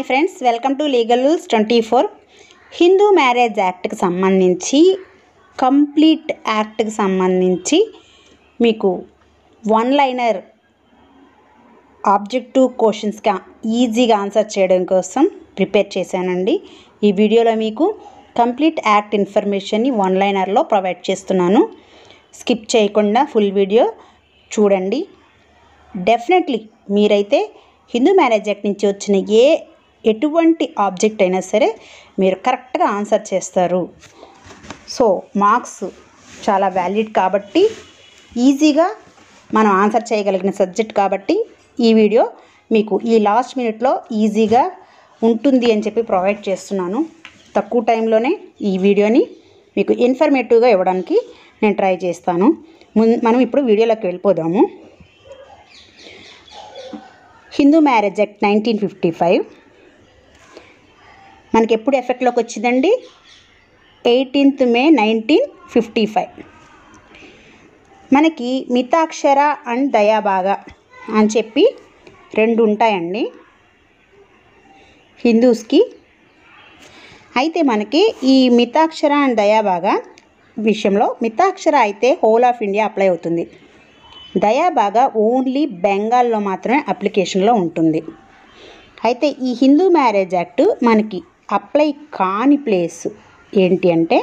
Friends, welcome to legal rules 24. Hindu marriage యాక్ట్కి సంబంధించి complete యాక్ట్కి సంబంధించి మీకు వన్ లైనర్ ఆబ్జెక్టివ్ క్వశ్చన్స్కి ఈజీగా ఆన్సర్ చేయడం కోసం ప్రిపేర్ చేశానండి. ఈ వీడియోలో మీకు కంప్లీట్ యాక్ట్ ఇన్ఫర్మేషన్ని వన్ లైనర్లో ప్రొవైడ్ చేస్తున్నాను. స్కిప్ చేయకుండా ఫుల్ వీడియో చూడండి. డెఫినెట్లీ మీరైతే హిందూ మ్యారేజ్ యాక్ట్ నుంచి వచ్చిన ఎటువంటి ఆబ్జెక్ట్ అయినా సరే మీరు కరెక్ట్గా ఆన్సర్ చేస్తారు. సో మార్క్స్ చాలా వ్యాలిడ్ కాబట్టి, ఈజీగా మనం ఆన్సర్ చేయగలిగిన సబ్జెక్ట్ కాబట్టి ఈ వీడియో మీకు ఈ లాస్ట్ మినిట్లో ఈజీగా ఉంటుంది అని చెప్పి ప్రొవైడ్ చేస్తున్నాను. తక్కువ టైంలోనే ఈ వీడియోని మీకు ఇన్ఫర్మేటివ్గా ఇవ్వడానికి నేను ట్రై చేస్తాను. మనం ఇప్పుడు వీడియోలోకి వెళ్ళిపోదాము. హిందూ మ్యారేజ్ యాక్ట్ 1955 మనకి ఎప్పుడు ఎఫెక్ట్లోకి వచ్చిందండి? 18th May 1955. మనకి మితాక్షర అండ్ దయాభాగ అని చెప్పి రెండు ఉంటాయండి హిందూస్కి. అయితే మనకి ఈ మితాక్షర అండ్ దయాభాగ విషయంలో మితాక్షర అయితే హోల్ ఆఫ్ ఇండియా అప్లై అవుతుంది. దయాభాగ ఓన్లీ బెంగాల్లో మాత్రమే అప్లికేషన్లో ఉంటుంది. అయితే ఈ హిందూ మ్యారేజ్ యాక్ట్ మనకి అప్లై కాని ప్లేస్ ఏంటి అంటే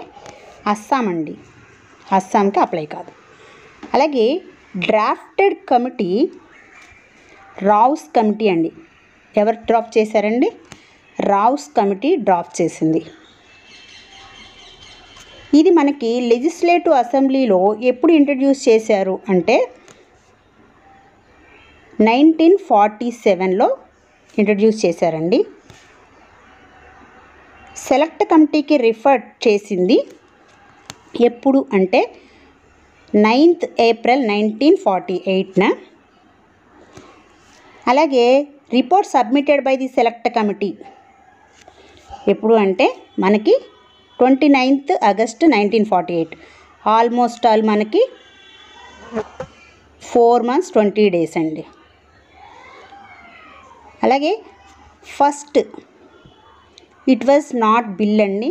అస్సాం అండి. అస్సాంకి అప్లై కాదు. అలాగే డ్రాఫ్టెడ్ కమిటీ రావుస్ కమిటీ అండి. ఎవరు డ్రాప్ చేశారండి? రావుస్ కమిటీ డ్రాప్ చేసింది. ఇది మనకి లెజిస్లేటివ్ అసెంబ్లీలో ఎప్పుడు ఇంట్రడ్యూస్ చేశారు అంటే 1947లో ఇంట్రడ్యూస్ చేశారండి. సెలెక్ట్ కమిటీకి రిఫర్ చేసింది ఎప్పుడు అంటే 9th April 1948న. అలాగే report submitted by the select committee ఎప్పుడు అంటే మనకి 29th August 1948. ఆల్మోస్ట్ ఆల్ మనకి 4 months 20 days అండి. అలాగే first it was not bill అండి.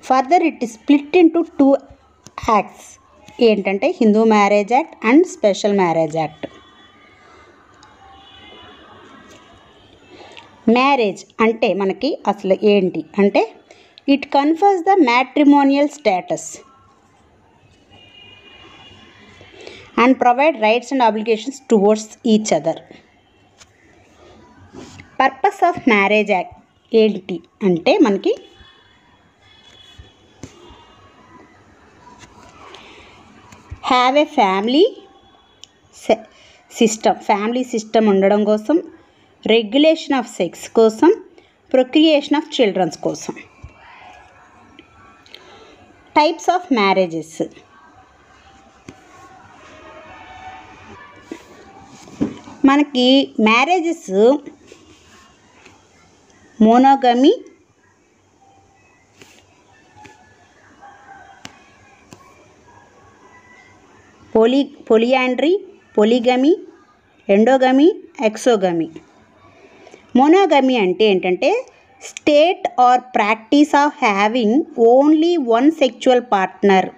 Further it split into 2 acts. ఏంటంటే Hindu marriage act and special marriage act. Marriage అంటే మనకి అసలు ఏంటి అంటే it confers the matrimonial status and provide rights and obligations towards each other. Purpose of marriage act ఏంటి అంటే మనకి హ్యావ్ ఏ ఫ్యామిలీ సిస్టమ్ ఉండడం కోసం, రెగ్యులేషన్ ఆఫ్ సెక్స్ కోసం, ప్రొక్రియేషన్ ఆఫ్ చిల్డ్రన్స్ కోసం. టైప్స్ ఆఫ్ మ్యారేజెస్ మనకి marriages మోనోగమి, పొలియాండ్రీ, polygamy, endogamy, exogamy. Monogamy అంటే ఏంటంటే state or practice of having only one sexual partner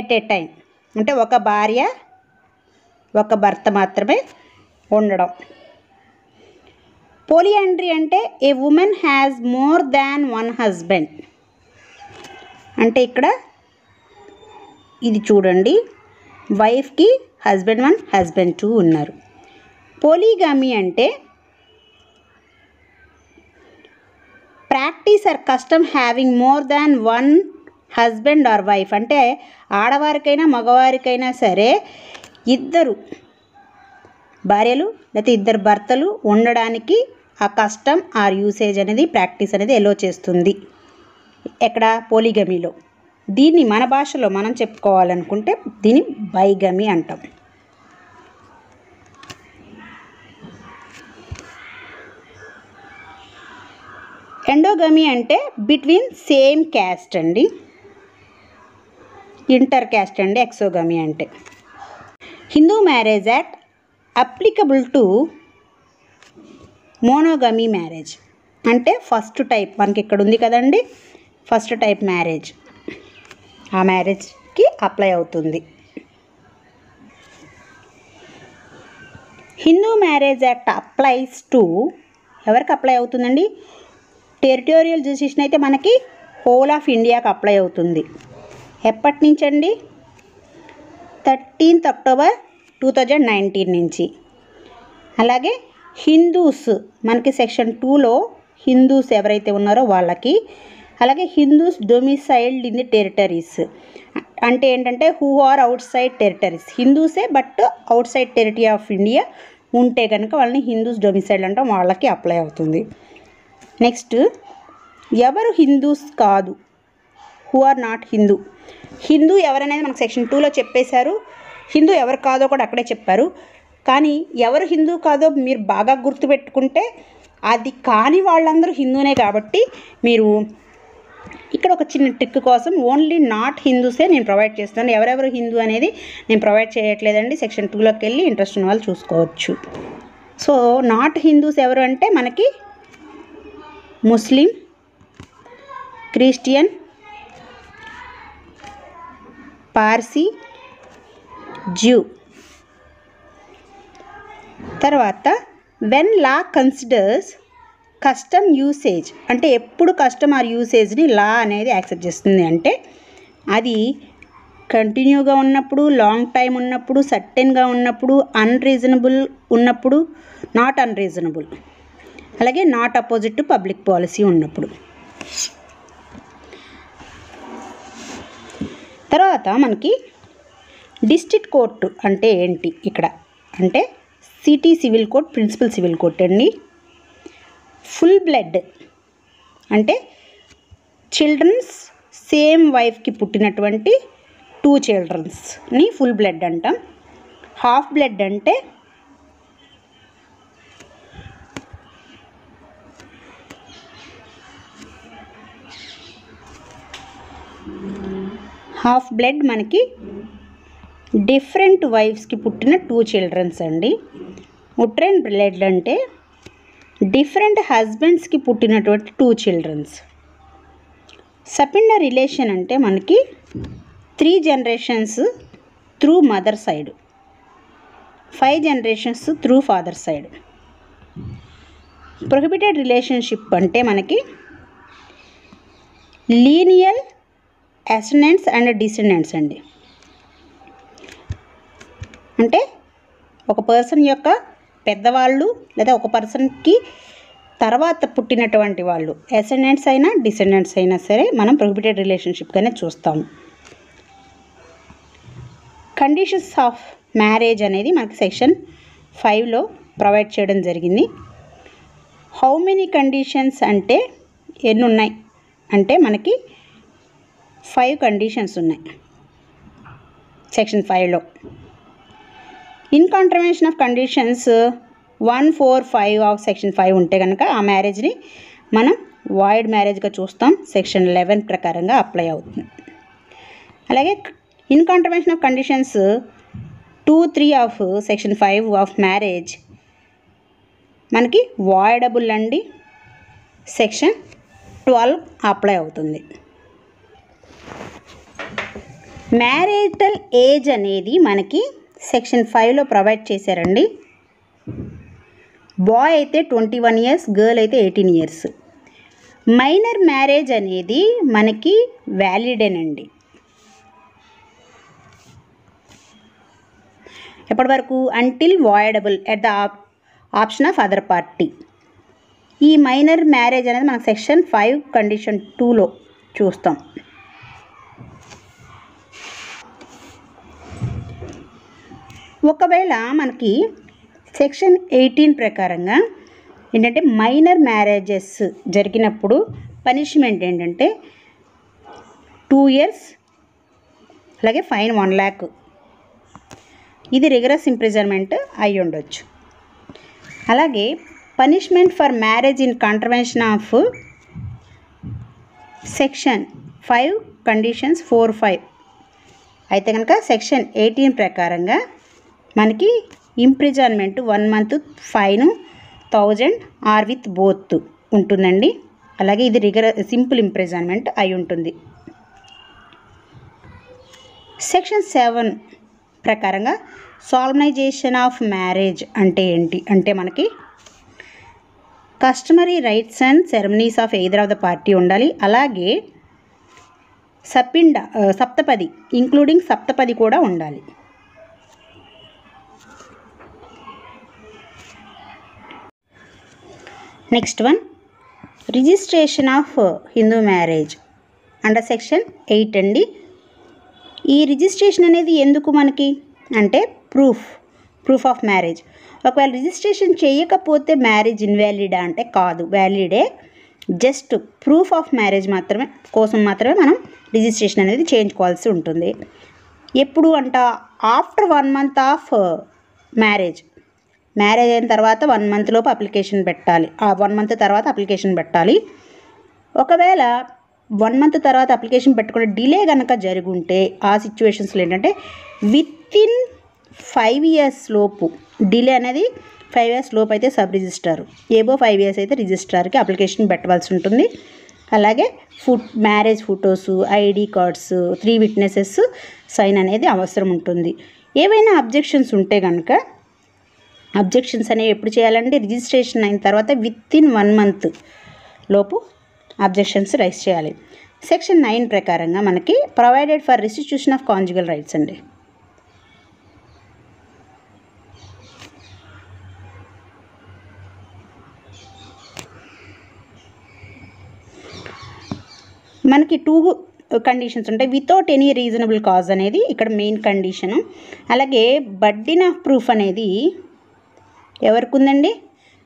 at a time. అంటే ఒక భార్య ఒక భర్త మాత్రమే ఉండడం. పోలియాండ్రీ అంటే a woman has more than one husband. అంటే ఇక్కడ ఇది చూడండి, వైఫ్కి హస్బెండ్ 1 హస్బెండ్ 2 ఉన్నారు. పోలిగమి అంటే practice or custom having more than one husband or wife. అంటే ఆడవారికైనా మగవారికైనా సరే ఇద్దరు భార్యలు లేకపోతే ఇద్దరు భర్తలు ఉండడానికి ఆ కస్టమ్ ఆర్ యూసేజ్ అనేది ప్రాక్టీస్ అనేది ఎలో చేస్తుంది. ఎక్కడ? పోలిగమిలో. దీన్ని మన భాషలో మనం చెప్పుకోవాలనుకుంటే దీన్ని బైగమి అంటాం. ఎండోగమి అంటే బిట్వీన్ సేమ్ క్యాస్ట్ అండి. ఇంటర్ క్యాస్ట్ అండి ఎక్సోగమి అంటే. Hindu marriage act applicable to monogamy marriage అంటే ఫస్ట్ టైప్ మనకి ఇక్కడ ఉంది కదండి, ఫస్ట్ టైప్ మ్యారేజ్, ఆ మ్యారేజ్కి అప్లై అవుతుంది. Hindu marriage act applies to ఎవరికి అప్లై అవుతుందండి? టెరిటోరియల్ జ్యూరిస్డిక్షన్ అయితే మనకి హోల్ ఆఫ్ ఇండియాకి అప్లై అవుతుంది. ఎప్పటి నుంచి అండి? 13th October 2019 నుంచి. అలాగే హిందూస్ మనకి సెక్షన్ 2లో హిందూస్ ఎవరైతే ఉన్నారో వాళ్ళకి, అలాగే Hindus domiciled in the territories అంటే ఏంటంటే who are outside territories, హిందూసే but outside territory of India ఉంటే కనుక వాళ్ళని హిందూస్ డొమిసైల్డ్ అంటాం, వాళ్ళకి అప్లై అవుతుంది. నెక్స్ట్ ఎవరు హిందూస్ కాదు, who are not Hindu. Hindu ఎవరనేది మనకు సెక్షన్ 2లో చెప్పేశారు, హిందూ ఎవరు కాదో కూడా అక్కడే చెప్పారు. కానీ ఎవరు హిందూ కాదో మీరు బాగా గుర్తుపెట్టుకుంటే అది కాని వాళ్ళందరూ హిందూనే. కాబట్టి మీరు ఇక్కడ ఒక చిన్న ట్రిక్ కోసం ఓన్లీ నాట్ హిందూసే నేను ప్రొవైడ్ చేస్తాను, ఎవరెవరు హిందూ అనేది నేను ప్రొవైడ్ చేయట్లేదండి. సెక్షన్ 2లోకి వెళ్ళి ఇంట్రెస్ట్ ఉన్న వాళ్ళు చూసుకోవచ్చు. సో నాట్ హిందూస్ ఎవరు అంటే మనకి ముస్లిం, క్రిస్టియన్, పార్సీ, జ్యూ. తర్వాత when law considers custom usage అంటే ఎప్పుడు కస్టమ్ ఆర్ యూసేజ్ని లా అనేది యాక్సెప్ట్ చేస్తుంది అంటే అది కంటిన్యూగా ఉన్నప్పుడు, లాంగ్ టైం ఉన్నప్పుడు, సర్టెన్గా ఉన్నప్పుడు, అన్రీజనబుల్ ఉన్నప్పుడు, నాట్ అన్రీజనబుల్, అలాగే not opposite to public policy ఉన్నప్పుడు. తర్వాత మనకి డిస్ట్రిక్ట్ కోర్టు అంటే ఏంటి ఇక్కడ అంటే city civil court, principal civil court అండి. ఫుల్ బ్లడ్ అంటే చిల్డ్రన్స్ సేమ్ వైఫ్కి పుట్టినటువంటి 2 చిల్డ్రన్స్ని ఫుల్ బ్లడ్ అంటాం. హాఫ్ బ్లడ్ అంటే హాఫ్ బ్లడ్ మనకి డిఫరెంట్ వైఫ్స్కి పుట్టిన 2 చిల్డ్రన్స్ అండి. ఉట్రెన్ బ్లడ్ అంటే డిఫరెంట్ హస్బెండ్స్కి పుట్టినటువంటి 2 చిల్డ్రన్స్. సపిండ రిలేషన్ అంటే మనకి 3 generations through mother side, 5 generations through father side. Prohibited relationship అంటే మనకి లీనియల్ అసెండెంట్స్ అండ్ డిసెండెంట్స్ అండి. అంటే ఒక పర్సన్ యొక్క పెద్దవాళ్ళు లేదా ఒక పర్సన్కి తర్వాత పుట్టినటువంటి వాళ్ళు అసెండెంట్స్ అయినా డిసెండెంట్స్ అయినా సరే మనం ప్రొహిబిటెడ్ రిలేషన్షిప్గానే చూస్తాము. కండిషన్స్ ఆఫ్ మ్యారేజ్ అనేది మనకి సెక్షన్ 5లో ప్రొవైడ్ చేయడం జరిగింది. హౌ మెనీ కండిషన్స్ అంటే ఎన్ని ఉన్నాయి అంటే మనకి 5 కండిషన్స్ ఉన్నాయి సెక్షన్ 5లో. In contravention of conditions 1, 4, 5 of section 5 ఉంటే కనుక ఆ మ్యారేజ్ని మనం వాయిడ్ మ్యారేజ్గా చూస్తాం, సెక్షన్ 11 ప్రకారంగా అప్లై అవుతుంది. అలాగే in contravention of conditions 2, 3 of section 5 of marriage మనకి వాయిడబుల్ అండి, సెక్షన్ 12 అప్లై అవుతుంది. మ్యారిటల్ ఏజ్ అనేది మనకి సెక్షన్ 5లో ప్రొవైడ్ చేశారండి. బాయ్ అయితే 21 years, గర్ల్ అయితే 18 years. మైనర్ మ్యారేజ్ అనేది మనకి వ్యాలిడేనండి. ఎప్పటి వరకు? Until voidable at the option of other party. ఈ మైనర్ మ్యారేజ్ అనేది మనకు సెక్షన్ 5 కండిషన్ 2లో చూస్తాం. ఒకవేళ మనకి సెక్షన్ 18 ప్రకారంగా ఏంటంటే మైనర్ మ్యారేజెస్ జరిగినప్పుడు పనిష్మెంట్ ఏంటంటే 2 years, అలాగే ఫైన్ 1 lakh. ఇది రిగరస్ ఇంప్రిజన్మెంట్ అయి ఉండొచ్చు. అలాగే punishment for marriage in contravention of section 5 conditions 4, 5 అయితే కనుక సెక్షన్ 18 ప్రకారంగా మనకి imprisonment 1 month, fine 1000 or with both ఉంటుందండి. అలాగే ఇది సింపుల్ ఇంప్రిజన్మెంట్ అయి ఉంటుంది. సెక్షన్ 7 ప్రకారంగా సాల్మనైజేషన్ ఆఫ్ మ్యారేజ్ అంటే ఏంటి అంటే మనకి customary rights and ceremonies of either of the party ఉండాలి. అలాగే సప్తపది ఇంక్లూడింగ్ సప్తపది కూడా ఉండాలి. Next one registration of Hindu marriage under section 8 అండి. ఈ రిజిస్ట్రేషన్ అనేది ఎందుకు మనకి అంటే ప్రూఫ్ ఆఫ్ మ్యారేజ్. ఒకవేళ రిజిస్ట్రేషన్ చేయకపోతే మ్యారేజ్ ఇన్వాలిడా అంటే కాదు, వ్యాలిడే. జస్ట్ ప్రూఫ్ ఆఫ్ మ్యారేజ్ కోసం మాత్రమే మనం రిజిస్ట్రేషన్ అనేది చేయించుకోవాల్సి ఉంటుంది. ఎప్పుడు అంట ఆఫ్టర్ 1 మంత్ ఆఫ్ మ్యారేజ్ అయిన తర్వాత 1 మంత్ లోపు అప్లికేషన్ పెట్టాలి. ఆ 1 మంత్ తర్వాత అప్లికేషన్ పెట్టాలి. ఒకవేళ 1 మంత్ తర్వాత అప్లికేషన్ పెట్టుకునే డిలే కనుక జరుగుంటే ఆ సిచ్యువేషన్స్లో ఏంటంటే వితిన్ 5 years లోపు, డిలే అనేది 5 years లోపు అయితే సబ్ రిజిస్ట్రార్, ఏబో 5 years అయితే రిజిస్ట్రార్కి అప్లికేషన్ పెట్టవలసి ఉంటుంది. అలాగే marriage photos, ID cards, 3 witnesses sign అనేది అవసరం ఉంటుంది. ఏవైనా అబ్జెక్షన్స్ ఉంటే కనుక అబ్జెక్షన్స్ అనేవి ఎప్పుడు చేయాలంటే రిజిస్ట్రేషన్ అయిన తర్వాత వితిన్ 1 month లోపు అబ్జెక్షన్స్ రైజ్ చేయాలి. సెక్షన్ 9 ప్రకారంగా మనకి provided for restitution of conjugal rights అండి. మనకి 2 కండిషన్స్ ఉంటాయి. వితౌట్ ఎనీ రీజనబుల్ కాజ్ అనేది ఇక్కడ మెయిన్ కండిషను. అలాగే బర్డెన్ ఆఫ్ ప్రూఫ్ అనేది ఎవరికి ఉందండి?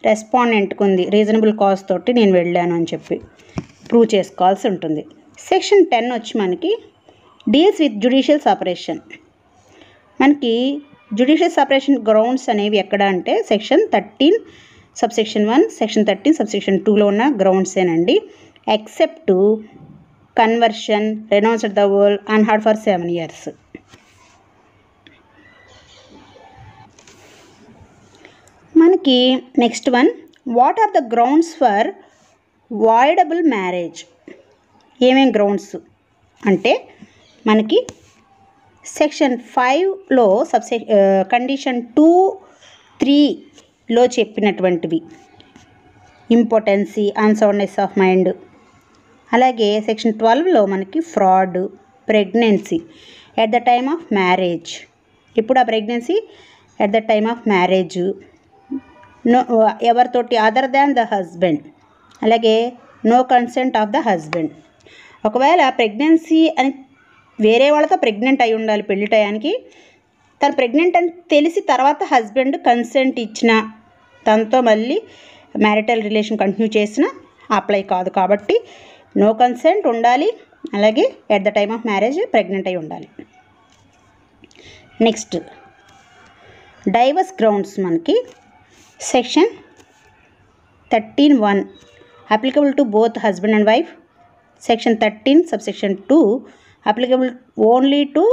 రెస్పాండెంట్కి ఉంది. రీజనబుల్ కాజ్ తోటి నేను వెళ్ళాను అని చెప్పి ప్రూవ్ చేసుకోవాల్సి ఉంటుంది. సెక్షన్ 10 వచ్చి మనకి డీల్స్ విత్ జ్యుడిషియల్ సపరేషన్. మనకి జ్యుడిషియల్ సపరేషన్ గ్రౌండ్స్ అనేవి ఎక్కడ అంటే సెక్షన్ 13 సబ్సెక్షన్ 1, సెక్షన్ 13 సబ్సెక్షన్ 2లో ఉన్న గ్రౌండ్సేనండి. Except conversion, renounced the world, unheard for 7 years. మనకి next one what are the grounds for voidable marriage. ఏమేం గ్రౌండ్స్ అంటే మనకి సెక్షన్ 5లో కండిషన్ 2, 3లో చెప్పినటువంటివి ఇంపార్టెన్సీ, అన్సౌండ్నెస్ ఆఫ్ మైండ్. అలాగే సెక్షన్ 12లో మనకి fraud, pregnancy at the time of marriage. ఇప్పుడు ఆ pregnancy at the time of marriage ఎవరితోటి అదర్ దాన్ ద హస్బెండ్. అలాగే no consent of the husband. ఒకవేళ ప్రెగ్నెన్సీ అని వేరే వాళ్ళతో ప్రెగ్నెంట్ అయి ఉండాలి పెళ్లి టయానికి. తను ప్రెగ్నెంట్ అని తెలిసి తర్వాత హస్బెండ్ కన్సెంట్ ఇచ్చిన తనతో మళ్ళీ మ్యారిటల్ రిలేషన్ కంటిన్యూ చేసిన అప్లై కాదు. కాబట్టి నో కన్సెంట్ ఉండాలి. అలాగే at the time of marriage pregnant అయి ఉండాలి. నెక్స్ట్ డైవర్స్ గ్రౌండ్స్ మనకి section 13(1) applicable to both husband and wife. Section 13 subsection 2 applicable only to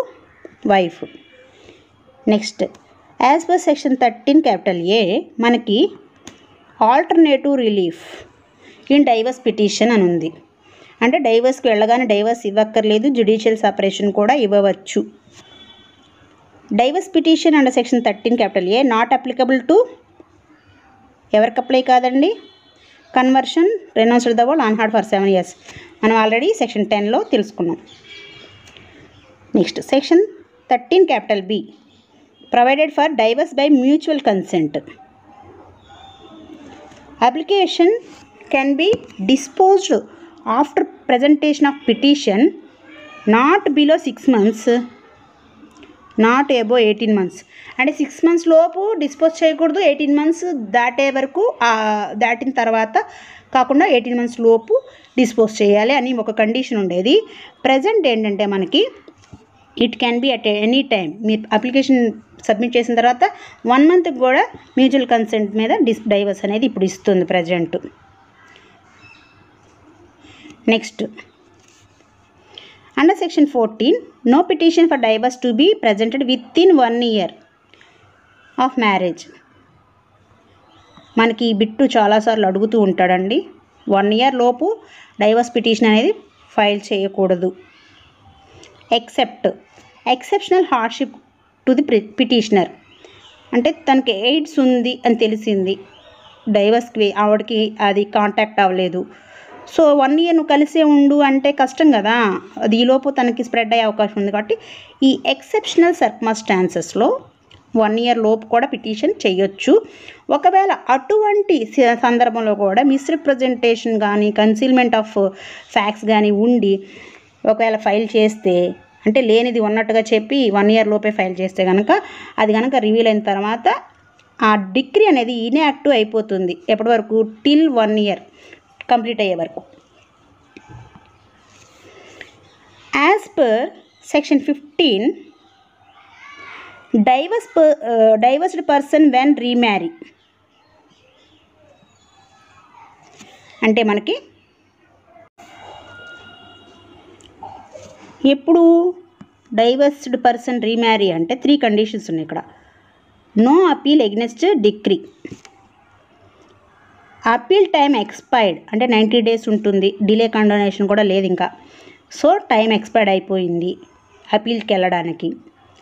wife. Next as per section 13 A మనకి alternative relief in divorce petition అని ఉంది. అంటే డైవర్స్కి వెళ్ళగానే divorce ఇవ్వక్కర్లేదు, judicial separation కూడా ఇవ్వవచ్చు. Divorce petition under section 13 A not applicable to ఎవరికి apply కాదండి? Conversion, renounced the world, unheard for 7 years. మనం ఆల్రెడీ సెక్షన్ 10లో తెలుసుకున్నాం. Next section 13 B provided for divorce by mutual consent. Application can be disposed after presentation of petition not below 6 months, not above 18 months. అంటే 6 months లోపు dispose చేయకూడదు, 18 months దాటే వరకు దాటిన తర్వాత కాకుండా 18 months లోపు డిస్పోజ్ చేయాలి అని ఒక కండిషన్ ఉండేది. ప్రజెంట్ ఏంటంటే మనకి it can be at any time. మీరు అప్లికేషన్ సబ్మిట్ చేసిన తర్వాత 1 month కూడా మ్యూచువల్ కన్సెంట్ మీద డైవర్స్ అనేది ఇప్పుడు ఇస్తుంది present. Next under section 14 no petition for divorce to be presented within 1 year of marriage. మనకి ఈ బిట్టు చాలాసార్లు అడుగుతూ ఉంటాడండి. 1 year లోపు డైవర్స్ పిటిషన్ అనేది ఫైల్ చేయకూడదు. Exceptional hardship to the petitioner, అంటే తనకి ఎయిడ్స్ ఉంది అని తెలిసింది, డైవర్స్కి ఆవిడకి అది కాంటాక్ట్ అవ్వలేదు. సో 1 year నువ్వు కలిసే ఉండు అంటే కష్టం కదా, అది ఈలోపు తనకి స్ప్రెడ్ అయ్యే అవకాశం ఉంది. కాబట్టి ఈ ఎక్సెప్షనల్ సర్కమ్స్టాన్సెస్లో 1 year లోపు కూడా పిటిషన్ చేయొచ్చు. ఒకవేళ అటువంటి సందర్భంలో కూడా మిస్రిప్రజెంటేషన్ కానీ కన్సీల్మెంట్ ఆఫ్ ఫ్యాక్ట్స్ కానీ ఉండి ఒకవేళ ఫైల్ చేస్తే, అంటే లేనిది ఉన్నట్టుగా చెప్పి 1 year లోపే ఫైల్ చేస్తే కనుక అది కనుక రివీల్ అయిన తర్వాత ఆ డిగ్రీ అనేది ఇన్యాక్టివ్ అయిపోతుంది. ఎప్పటి వరకు? టిల్ 1 year కంప్లీట్ అయ్యే వరకు. As per section 15, divorced person when remarry, అంటే మనకి ఎప్పుడు డైవర్స్డ్ పర్సన్ రీమ్యారీ అంటే 3 కండిషన్స్ ఉన్నాయి ఇక్కడ. No appeal against decree, appeal time expired అంటే 90 days ఉంటుంది, డిలే కండోనేషన్ కూడా లేదు ఇంకా. సో టైం ఎక్స్పైర్డ్ అయిపోయింది అపీల్కి వెళ్ళడానికి.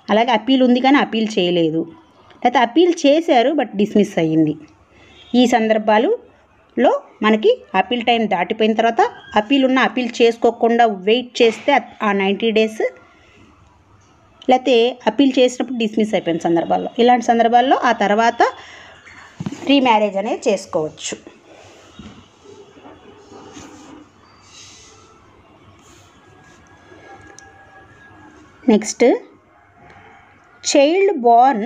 అలాగే అపీల్ ఉంది కానీ అపీల్ చేయలేదు, లేకపోతే అపీల్ చేశారు బట్ డిస్మిస్ అయ్యింది. ఈ సందర్భాలలో మనకి అపీల్ టైం దాటిపోయిన తర్వాత అపీల్ ఉన్న అపీల్ చేసుకోకుండా వెయిట్ చేస్తే ఆ 90 days, లేకపోతే అపీల్ చేసినప్పుడు డిస్మిస్ అయిపోయిన సందర్భాల్లో, ఇలాంటి సందర్భాల్లో ఆ తర్వాత రీమ్యారేజ్ అనేది చేసుకోవచ్చు. Next, child born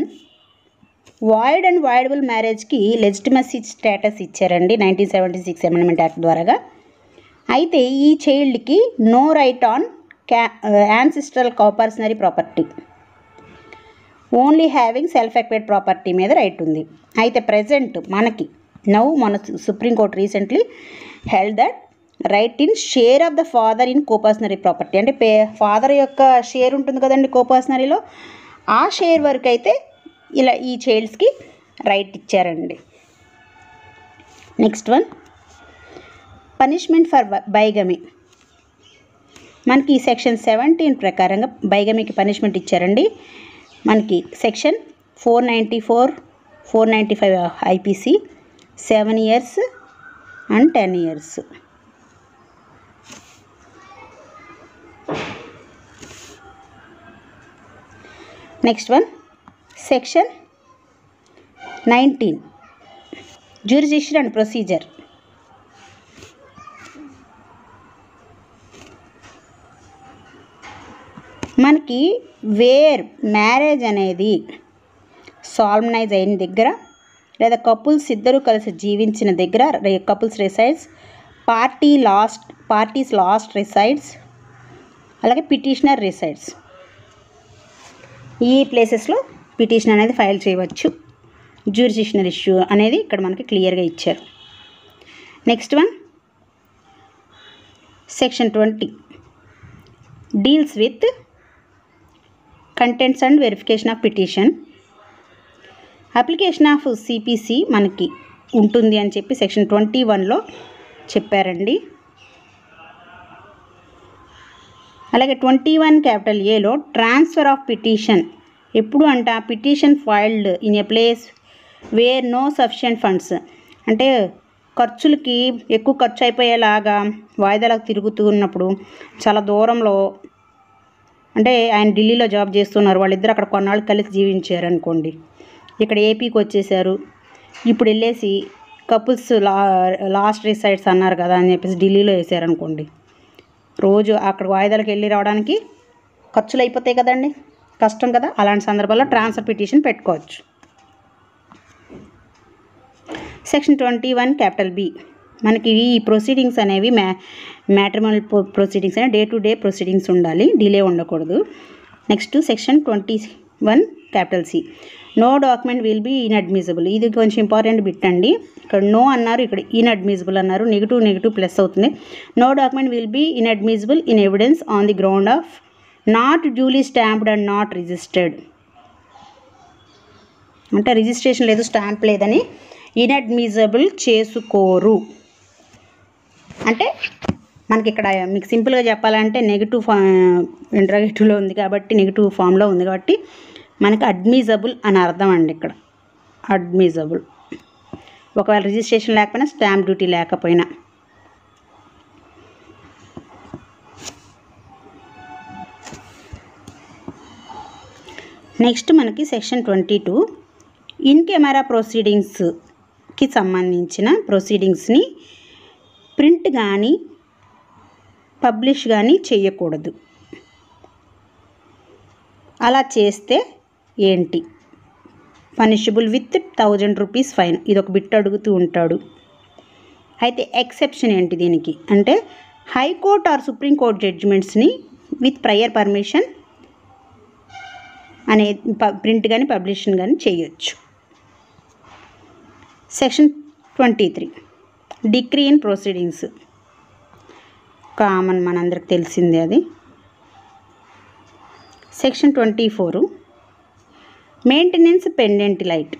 void and voidable మ్యారేజ్కి లెజిటిమసీ స్టేటస్ ఇచ్చారండి 1976 అమెండ్మెంట్ యాక్ట్ ద్వారా. అయితే ఈ చైల్డ్కి no right on ancestral coparcenary property, only having self acquired property మీద రైట్ ఉంది. అయితే ప్రజెంట్ మన supreme court recently held that right in share of the father in coparcenary property, అంటే ఫాదర్ యొక్క షేర్ ఉంటుంది కదండి కోపర్సనరీలో, ఆ షేర్ వరకు అయితే ఇలా ఈ చైల్డ్స్కి రైట్ ఇచ్చారండి. Next one, punishment for బైగమీ. మనకి సెక్షన్ 17 ప్రకారంగా బైగమీకి పనిష్మెంట్ ఇచ్చారండి. మనకి section 494, 495 IPC 7 years and 10 years. Next one, section 19 jurisdiction and procedure. మనకి వేర్ మ్యారేజ్ అనేది సాల్మనైజ్ అయిన దగ్గర, లేదా కపుల్స్ ఇద్దరు కలిసి జీవించిన దగ్గర, couples resides, parties last resides, అలాగే పిటిషనర్ రిసైడ్స్, ఈ ప్లేసెస్లో పిటిషన్ అనేది ఫైల్ చేయవచ్చు. జ్యూరిస్డిక్షనల్ ఇష్యూ అనేది ఇక్కడ మనకి క్లియర్గా ఇచ్చారు. Next one, section 20 deals with contents and verification of petition. Application of CPC మనకి ఉంటుంది అని చెప్పి సెక్షన్ 21లో చెప్పారండి. అలాగే 21(a)లో ట్రాన్స్ఫర్ ఆఫ్ పిటిషన్ ఎప్పుడు అంటే petition filed in a place where no sufficient funds, అంటే ఖర్చులకి ఎక్కువ ఖర్చు అయిపోయేలాగా వాయిదాలకు తిరుగుతూ ఉన్నప్పుడు చాలా దూరంలో, అంటే ఆయన ఢిల్లీలో జాబ్ చేస్తున్నారు, వాళ్ళిద్దరు అక్కడ కొన్నాళ్ళు కలిసి జీవించారు అనుకోండి, ఇక్కడ ఏపీకి వచ్చేసారు, ఇప్పుడు వెళ్ళేసి కపుల్స్ లాస్ట్ రిసైడ్స్ అన్నారు కదా అని చెప్పేసి ఢిల్లీలో వేసారనుకోండి, రోజు అక్కడ వాయిదాలకు వెళ్ళి రావడానికి ఖర్చులు అయిపోతాయి కదండి, కష్టం కదా. అలాంటి సందర్భాల్లో ట్రాన్స్ఫర్ పిటిషన్ పెట్టుకోవచ్చు. సెక్షన్ 21(b) మనకి ఈ ప్రొసీడింగ్స్ అనేవి మ్యాట్రిమోనియల్ ప్రొసీడింగ్స్ అనేవి డే టు డే ప్రొసీడింగ్స్ ఉండాలి, డిలే ఉండకూడదు. Next section 21(c) no document will be inadmissible. ఇది కొంచెం ఇంపార్టెంట్ బిట్ అండి. ఇక్కడ నో అన్నారు, ఇక్కడ ఇన్అడ్మిసిబుల్ అన్నారు, నెగిటివ్ ప్లస్ అవుతుంది. No document will be inadmissible in evidence on the ground of not duly stamped and not registered, అంటే registration లేదు, స్టాంప్ లేదని ఇన్అడ్మిసిబుల్ చేసుకోరు. అంటే మనకి ఇక్కడ మీకు సింపుల్గా చెప్పాలంటే నెగిటివ్ ఇంటరాగేటివ్లో ఉంది కాబట్టి, నెగిటివ్ ఫామ్లో ఉంది కాబట్టి మనకి అడ్మిసిబుల్ అని అర్థం అండి. ఇక్కడ అడ్మిసిబుల్ ఒకవేళ రిజిస్ట్రేషన్ లేకపోయినా, స్టాంప్ డ్యూటీ లేకపోయినా. నెక్స్ట్ మనకి సెక్షన్ 22 ఇన్ కెమెరా ప్రొసీడింగ్స్కి సంబంధించిన ప్రొసీడింగ్స్ని ప్రింట్ కానీ పబ్లిష్ కానీ చేయకూడదు. అలా చేస్తే ఏంటి? Punishable with 1000 rupees fine. ఇది ఒక బిట్ అడుగుతూ ఉంటాడు. అయితే ఎక్సెప్షన్ ఏంటి దీనికి అంటే, హైకోర్ట్ ఆర్ సుప్రీంకోర్టు జడ్జిమెంట్స్ని విత్ ప్రయర్ పర్మిషన్ అనే ప్రింట్ కానీ పబ్లిషన్ కానీ చేయొచ్చు. Section 23 decree in proceedings, common మనందరికి తెలిసిందే అది. Section 24 maintenance pendente lite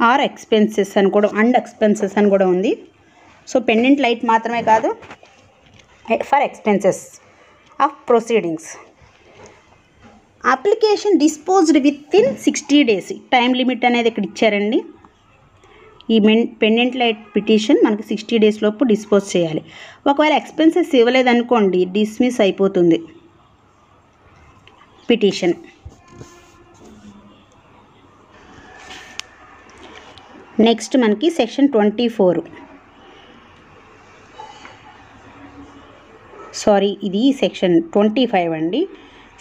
or expenses అని కూడా, అండ్ ఎక్స్పెన్సెస్ అని కూడా ఉంది. సో పెండెంట్ లైట్ మాత్రమే కాదు, for expenses of proceedings. Application disposed with in 60 days. Time limit అనేది ఇక్కడ ఇచ్చారండి. ఈ పెండెంట్ లైట్ పిటిషన్ మనకి 60 days లోపు డిస్పోజ్ చేయాలి. ఒకవేళ ఎక్స్పెన్సెస్ ఇవ్వలేదనుకోండి, డిస్మిస్ అయిపోతుంది పిటిషన్. నెక్స్ట్ మనకి సెక్షన్ 24, సారీ ఇది సెక్షన్ 25 అండి.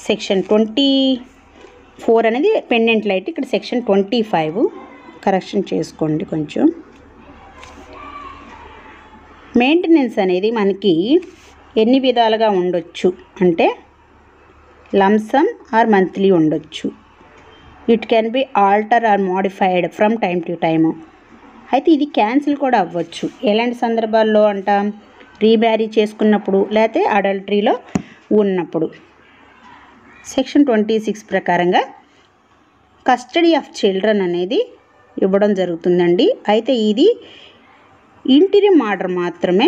సెక్షన్ 24 అనేది పెండెంట్ లైట్, ఇక్కడ సెక్షన్ 25 కరెక్షన్ చేసుకోండి కొంచెం. మెయింటెనెన్స్ అనేది మనకి ఎన్ని విధాలుగా ఉండొచ్చు అంటే, లంసమ్ ఆర్ మంత్లీ ఉండొచ్చు. It can be alter or modified from time to time. అయితే ఇది క్యాన్సిల్ కూడా అవ్వచ్చు. ఎలాంటి సందర్భాల్లో అంటాం? రీమ్యారీ చేసుకున్నప్పుడు, లేకపోతే అడల్టరీలో ఉన్నప్పుడు. సెక్షన్ 26 ప్రకారంగా కస్టడీ ఆఫ్ చిల్డ్రన్ అనేది ఇవ్వడం జరుగుతుందండి. అయితే ఇది ఇంటీరియం ఆర్డర్ మాత్రమే.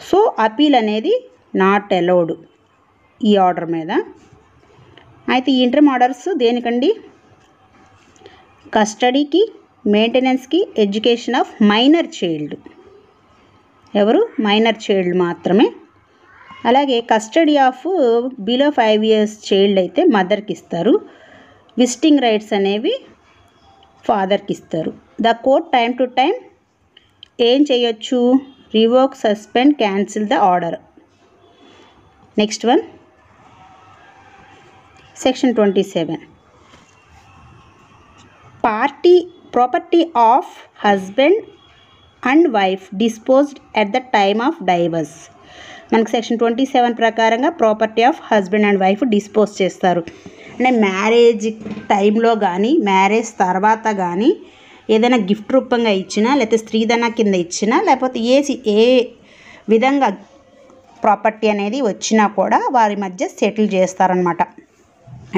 సో అపీల్ అనేది నాట్ అలౌడ్ ఈ ఆర్డర్ మీద. అయితే ఈ ఇంటీరియం ఆర్డర్స్ దేనికండి? కస్టడీకి, మెయింటెనెన్స్కి, ఎడ్యుకేషన్ ఆఫ్ మైనర్ చైల్డ్. ఎవరు? మైనర్ చైల్డ్ మాత్రమే. అలాగే custody of below 5 years child అయితే మదర్కి ఇస్తారు. విజిటింగ్ రైట్స్ అనేవి ఫాదర్కి ఇస్తారు. The court time to time ఏం చేయొచ్చు? Revoke, suspend, cancel the order. Next one section 27 property of husband and wife disposed at the time of divorce. మనకు section 27 ప్రకారంగా property of husband and wife dispose చేస్తారు. అంటే marriage టైంలో కానీ, marriage తర్వాత కానీ ఏదైనా గిఫ్ట్ రూపంగా ఇచ్చినా, లేకపోతే స్త్రీధన కింద ఇచ్చినా, లేకపోతే ఏ విధంగా ప్రాపర్టీ అనేది వచ్చినా కూడా వారి మధ్య సెటిల్ చేస్తారనమాట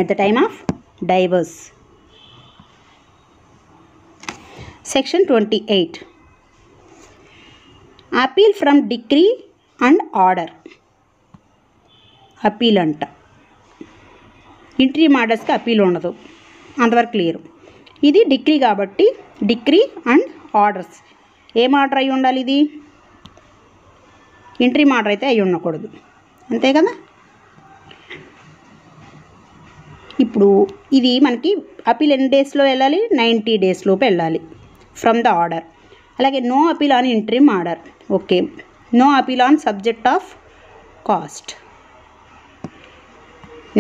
at the time of divorce. Section 28 appeal from decree and order. Appeal అంట, ఇంటీరియం ఆర్డర్స్కి అపీల్ ఉండదు, అంతవరకు క్లియర్. ఇది డిక్రీ కాబట్టి డిక్రీ అండ్ ఆర్డర్స్. ఏం ఆర్డర్ అయి ఉండాలి? ఇది ఇంటీరియం ఆర్డర్ అయితే అయి ఉండకూడదు, అంతే కదా. ఇప్పుడు ఇది మనకి అపీల్ ఎన్ని డేస్లో వెళ్ళాలి? 90 days లోపు వెళ్ళాలి ఫ్రమ్ ద ఆర్డర్. అలాగే no appeal on interim order. Okay. No appeal on subject of cost.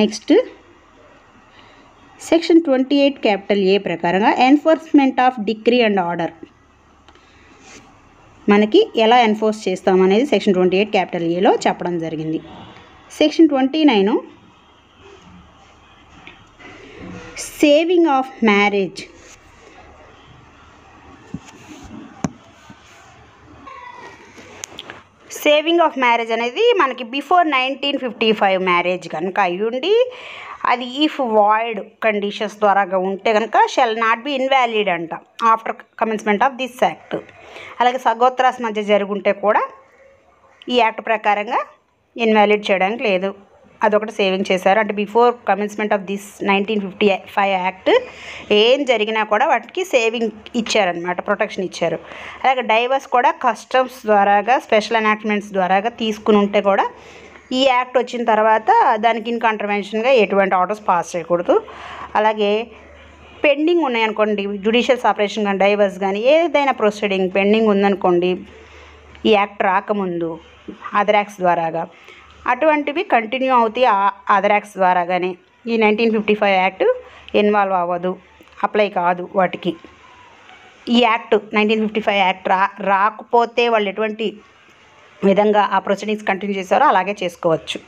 Next section 28 A ప్రకారంగా enforcement of decree and order. మనకి ఎలా ఎన్ఫోర్స్ చేస్తామనేది సెక్షన్ 28 Aలో చెప్పడం జరిగింది. Section 29 saving of marriage. Saving of marriage అనేది మనకి బిఫోర్ 1955 మ్యారేజ్ కనుక అయ్యుండి అది ఇఫ్ వాయిడ్ కండిషన్స్ ద్వారా ఉంటే కనుక షెల్ నాట్ బి ఇన్వాలిడ్ అంట after commencement of this act. అలాగే సగోత్రాస్ మధ్య జరుగుంటే కూడా ఈ యాక్ట్ ప్రకారంగా ఇన్వాలిడ్ చేయడానికి లేదు. అదొకటి సేవింగ్ చేశారు. అంటే before commencement of this 1955 act ఏం జరిగినా కూడా వాటికి సేవింగ్ ఇచ్చారనమాట, ప్రొటెక్షన్ ఇచ్చారు. అలాగే డైవర్స్ కూడా కస్టమ్స్ ద్వారాగా స్పెషల్ ఎనాక్ట్మెంట్స్ ద్వారాగా తీసుకుని ఉంటే కూడా ఈ యాక్ట్ వచ్చిన తర్వాత దానికి ఇన్కాంట్రవెన్షన్గా ఎటువంటి ఆర్డర్స్ పాస్ చేయకూడదు. అలాగే పెండింగ్ ఉన్నాయనుకోండి, జ్యుడిషియల్ సపరేషన్ కానీ డైవర్స్ కానీ ఏదైనా ప్రొసీడింగ్ పెండింగ్ ఉందనుకోండి ఈ యాక్ట్ రాకముందు అదర్ యాక్ట్స్ ద్వారాగా, అటువంటివి కంటిన్యూ అవుతాయి అదర్ యాక్ట్స్ ద్వారాగానే. ఈ 1955 యాక్ట్ ఇన్వాల్వ్ అవ్వదు, అప్లై కాదు వాటికి. ఈ యాక్ట్ 1955 యాక్ట్ రాకపోతే వాళ్ళు ఎటువంటి విధంగా ఆ ప్రొసీడింగ్స్ కంటిన్యూ చేశారో అలాగే చేసుకోవచ్చు.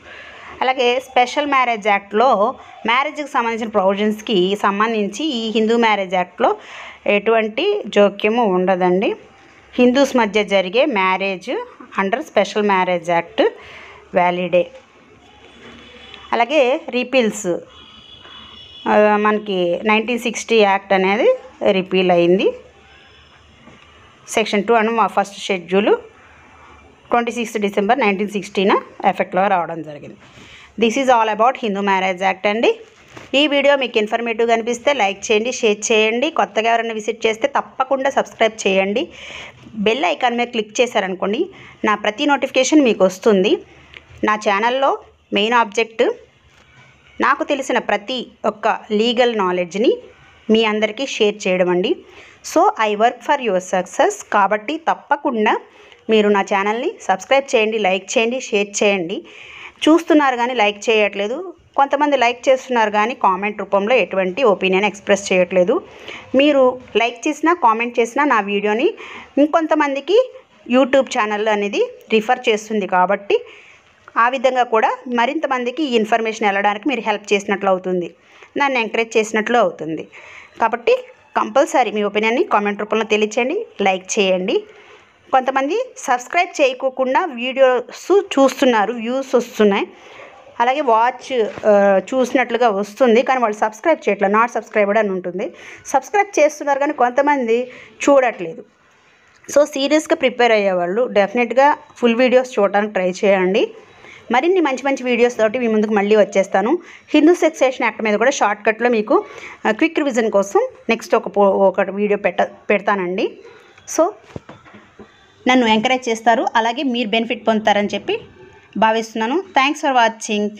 అలాగే స్పెషల్ మ్యారేజ్ యాక్ట్లో మ్యారేజ్కి సంబంధించిన ప్రొవిజన్స్కి సంబంధించి ఈ హిందూ మ్యారేజ్ యాక్ట్లో ఎటువంటి జోక్యము ఉండదండి. హిందూస్ మధ్య జరిగే marriage under special marriage act వ్యాలిడే. అలాగే రిపీల్స్ మనకి 1960 యాక్ట్ అనేది రిపీల్ అయింది. సెక్షన్ 2 అని ఫస్ట్ షెడ్యూల్ 26 డిసెంబర్ 1960 ఎఫెక్ట్లో రావడం జరిగింది. This is all about Hindu marriage act అండి. ఈ వీడియో మీకు ఇన్ఫర్మేటివ్గా అనిపిస్తే లైక్ చేయండి, షేర్ చేయండి. కొత్తగా ఎవరైనా విజిట్ చేస్తే తప్పకుండా సబ్స్క్రైబ్ చేయండి. బెల్ ఐకాన్ మీద క్లిక్ చేశారనుకోండి నా ప్రతి నోటిఫికేషన్ మీకు వస్తుంది. నా ఛానల్లో మెయిన్ ఆబ్జెక్ట్ నాకు తెలిసిన ప్రతి ఒక్క లీగల్ నాలెడ్జ్ని మీ అందరికీ షేర్ చేయడం అండి. So I work for your success. కాబట్టి తప్పకుండా మీరు నా ఛానల్ని సబ్స్క్రైబ్ చేయండి, లైక్ చేయండి, షేర్ చేయండి. చూస్తున్నారు కానీ లైక్ చేయట్లేదు. కొంతమంది లైక్ చేస్తున్నారు కానీ కామెంట్ రూపంలో ఎటువంటి ఒపీనియన్ ఎక్స్ప్రెస్ చేయట్లేదు. మీరు లైక్ చేసినా కామెంట్ చేసినా నా వీడియోని ఇంకొంతమందికి యూట్యూబ్ ఛానల్ అనేది రిఫర్ చేస్తుంది. కాబట్టి ఆ విధంగా కూడా మరింత మందికి ఈ ఇన్ఫర్మేషన్ వెళ్ళడానికి మీరు హెల్ప్ చేసినట్లు అవుతుంది, నన్ను ఎంకరేజ్ చేసినట్లు అవుతుంది. కాబట్టి కంపల్సరీ మీ ఒపీనియన్ని కామెంట్ రూపంలో తెలియచేయండి, లైక్ చేయండి. కొంతమంది సబ్స్క్రైబ్ చేయకోకుండా వీడియోస్ చూస్తున్నారు, వ్యూస్ వస్తున్నాయి, అలాగే వాచ్ చూసినట్లుగా వస్తుంది కానీ వాళ్ళు సబ్స్క్రైబ్ చేయట్లేదు, నాట్ సబ్స్క్రైబర్డ్ అని ఉంటుంది. సబ్స్క్రైబ్ చేస్తున్నారు కానీ కొంతమంది చూడట్లేదు. సో సీరియస్గా ప్రిపేర్ అయ్యేవాళ్ళు డెఫినెట్గా ఫుల్ వీడియోస్ చూడడానికి ట్రై చేయండి. మరిన్ని మంచి మంచి వీడియోస్ తోటి మీ ముందుకు మళ్ళీ వచ్చేస్తాను. హిందూ సక్సెషన్ యాక్ట్ మీద కూడా షార్ట్కట్లో మీకు క్విక్ రివిజన్ కోసం నెక్స్ట్ ఒక వీడియో పెడతానండి. సో నన్ను ఎంకరేజ్ చేస్తారు, అలాగే మీరు బెనిఫిట్ పొందుతారని చెప్పి భావిస్తున్నాను. Thanks for watching.